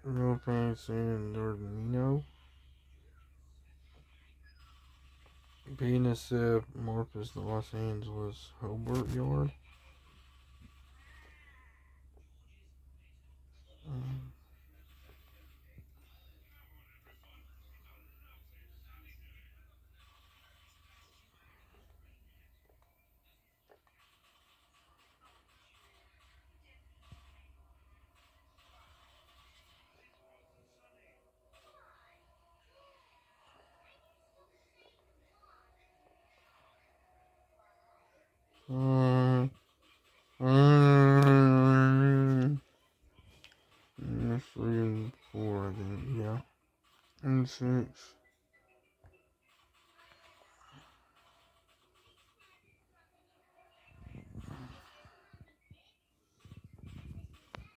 Philippines and Dormino. BNSF Morpheus, the Los Angeles Hobart Yard. Um, um, um, 3 and 4, I think, yeah. And 6.